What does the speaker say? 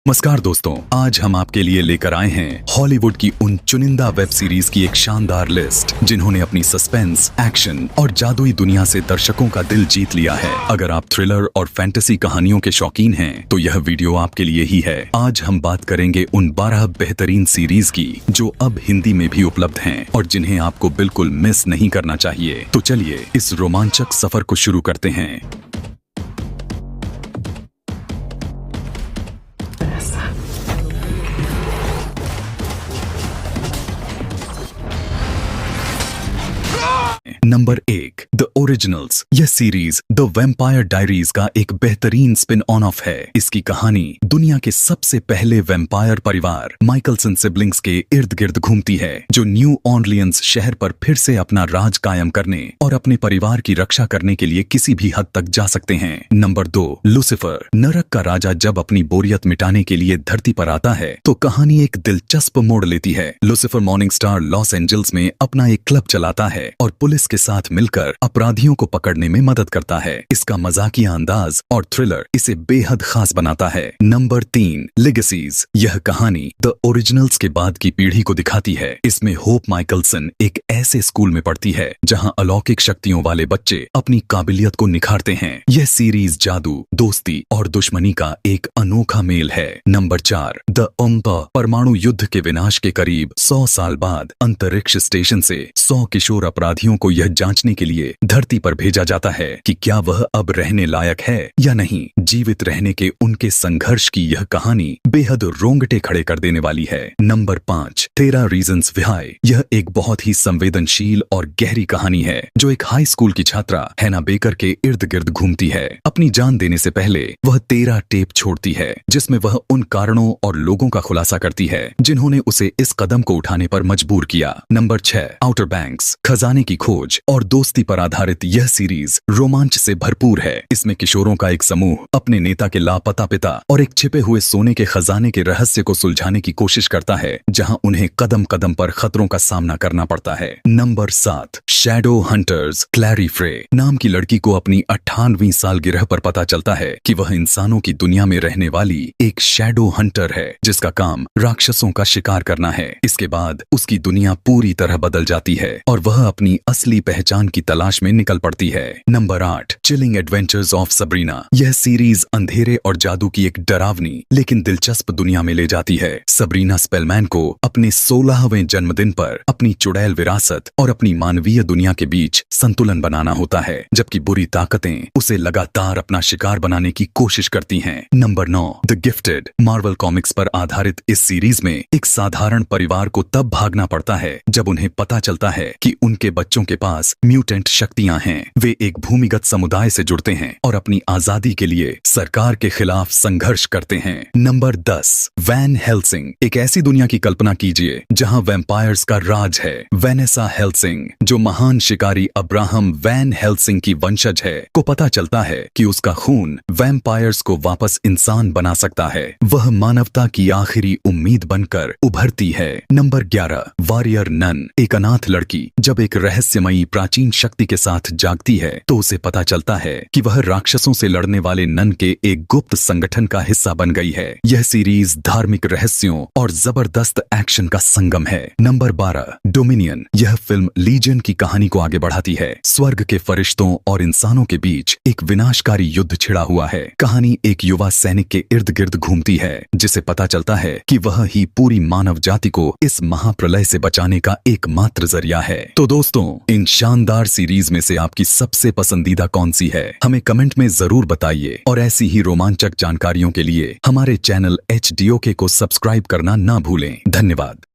नमस्कार दोस्तों, आज हम आपके लिए लेकर आए हैं हॉलीवुड की उन चुनिंदा वेब सीरीज की एक शानदार लिस्ट जिन्होंने अपनी सस्पेंस, एक्शन और जादुई दुनिया से दर्शकों का दिल जीत लिया है। अगर आप थ्रिलर और फैंटेसी कहानियों के शौकीन हैं, तो यह वीडियो आपके लिए ही है। आज हम बात करेंगे उन 12 बेहतरीन सीरीज की जो अब हिंदी में भी उपलब्ध हैं और जिन्हें आपको बिल्कुल मिस नहीं करना चाहिए। तो चलिए इस रोमांचक सफर को शुरू करते हैं। Number 1, the originals. यह सीरीज द वैम्पायर डायरीज का एक बेहतरीन स्पिन ऑन ऑफ है। इसकी कहानी दुनिया के सबसे पहले वैम्पायर परिवार माइकलसन सिबलिंग्स के इर्द गिर्द घूमती है, जो न्यू ऑर्लियंस शहर पर फिर से अपना राज कायम करने और अपने परिवार की रक्षा करने के लिए किसी भी हद तक जा सकते हैं। Number 2, Lucifer. नरक का राजा जब अपनी बोरियत मिटाने के लिए धरती पर आता है तो कहानी एक दिलचस्प मोड़ लेती है। Lucifer morning star Los Angeles में अपना एक क्लब चलाता है और पुलिस के साथ मिलकर अपराधियों को पकड़ने में मदद करता है। इसका मजाकिया अंदाज और थ्रिलर इसे बेहद खास बनाता है। Number 3, legacies. यह कहानी द ओरिजिनल्स के बाद की पीढ़ी को दिखाती है। इसमें होप माइकलसन एक ऐसे स्कूल में पढ़ती है जहां अलौकिक शक्तियों वाले बच्चे अपनी काबिलियत को निखारते हैं। यह सीरीज जादू, दोस्ती और दुश्मनी का एक अनोखा मेल है। नंबर 4, द ओम्पा। परमाणु युद्ध के विनाश के करीब 100 साल बाद अंतरिक्ष स्टेशन से 100 किशोर अपराधियों को यह जांचने के लिए धरती पर भेजा जाता है कि क्या वह अब रहने लायक है या नहीं। जीवित रहने के उनके संघर्ष की यह कहानी बेहद रोंगटे खड़े कर देने वाली है। Number 5, 13 reasons why. यह एक बहुत ही संवेदनशील और गहरी कहानी है जो एक हाई स्कूल की छात्रा हैना बेकर के इर्द गिर्द घूमती है। अपनी जान देने से पहले वह 13 टेप छोड़ती है जिसमें वह उन कारणों और लोगों का खुलासा करती है जिन्होंने उसे इस कदम को उठाने पर मजबूर किया। Number 6, outer banks. खजाने की खोज और दोस्ती पर आधारित यह सीरीज रोमांच से भरपूर है। इसमें किशोरों का एक समूह अपने नेता के लापता पिता और एक छिपे हुए सोने के खजाने के रहस्य को सुलझाने की कोशिश करता है, जहां उन्हें कदम कदम पर खतरों का सामना करना पड़ता है। Number 7, shadow hunters. क्लैरी फ्रे नाम की लड़की को अपनी 98वीं सालगिरह पर पता चलता है कि वह इंसानों की दुनिया में रहने वाली एक शैडो हंटर है जिसका काम राक्षसों का शिकार करना है। इसके बाद उसकी दुनिया पूरी तरह बदल जाती है और वह अपनी असली पहचान की तलाश में निकल पड़ती है। Number 8, chilling adventures of Sabrina. यह सीरीज अंधेरे और जादू की एक डरावनी लेकिन दिलचस्प दुनिया में ले जाती है। सबरीना स्पेलमैन को अपने 16वें जन्मदिन पर अपनी चुड़ैल विरासत और अपनी मानवीय दुनिया के बीच संतुलन बनाना होता है, जबकि बुरी ताकतें उसे लगातार अपना शिकार बनाने की कोशिश करती हैं। Number 9, the gifted. Marvel comics पर आधारित इस सीरीज में एक साधारण परिवार को तब भागना पड़ता है जब उन्हें पता चलता है कि उनके बच्चों के पास म्यूटेंट शक्तियां हैं। वे एक भूमिगत समुदाय से जुड़ते हैं और अपनी आजादी के लिए सरकार के खिलाफ संघर्ष करते हैं। Number 10, Van Helsing. एक ऐसी दुनिया की कल्पना कीजिए जहां वैम्पायर्स का राज है। वेनेसा हेल्सिंग, जो महान शिकारी अब्राहम वैन हेल्सिंग की वंशज है, को पता चलता है कि उसका खून वैम्पायर्स को वापस इंसान बना सकता है। वह मानवता की आखिरी उम्मीद बनकर उभरती है। Number 11, warrior nun. एक अनाथ लड़की जब एक रहस्यमयी प्राचीन शक्ति के साथ जागती है तो उसे पता चलता है कि वह राक्षसों से लड़ने वाले नन के एक गुप्त संगठन का हिस्सा बन गई है। यह सीरीज धार्मिक रहस्यों और जबरदस्त एक्शन का संगम है। Number 12, dominion. यह फिल्म लीजन की कहानी को आगे बढ़ाती है। स्वर्ग के फरिश्तों और इंसानों के बीच एक विनाशकारी युद्ध छिड़ा हुआ है। कहानी एक युवा सैनिक के इर्द गिर्द घूमती है जिसे पता चलता है कि वह ही पूरी मानव जाति को इस महाप्रलय से बचाने का एकमात्र जरिया है। तो दोस्तों, इन शानदार सीरीज में से आपकी सबसे पसंदीदा कौन सी है, हमें कमेंट में जरूर बताइए और ऐसी ही रोमांचक जानकारियों के लिए हमारे चैनल HDOK को सब्सक्राइब करना ना भूलें। धन्यवाद।